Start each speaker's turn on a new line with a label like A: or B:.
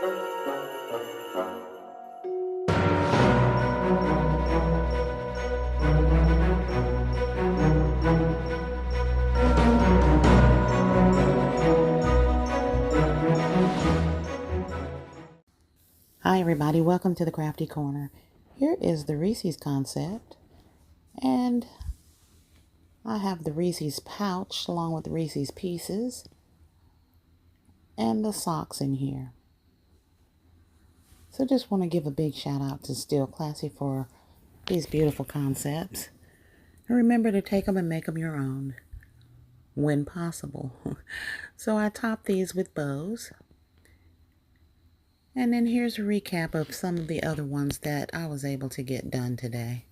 A: Hi everybody, welcome to the Crafty Corner. Here is the Reese's concept, and I have the Reese's pouch along with the Reese's pieces and the socks in here. So just want to give a big shout out to Still Classy for these beautiful concepts. And remember to take them and make them your own when possible. So I top these with bows. And then here's a recap of some of the other ones that I was able to get done today.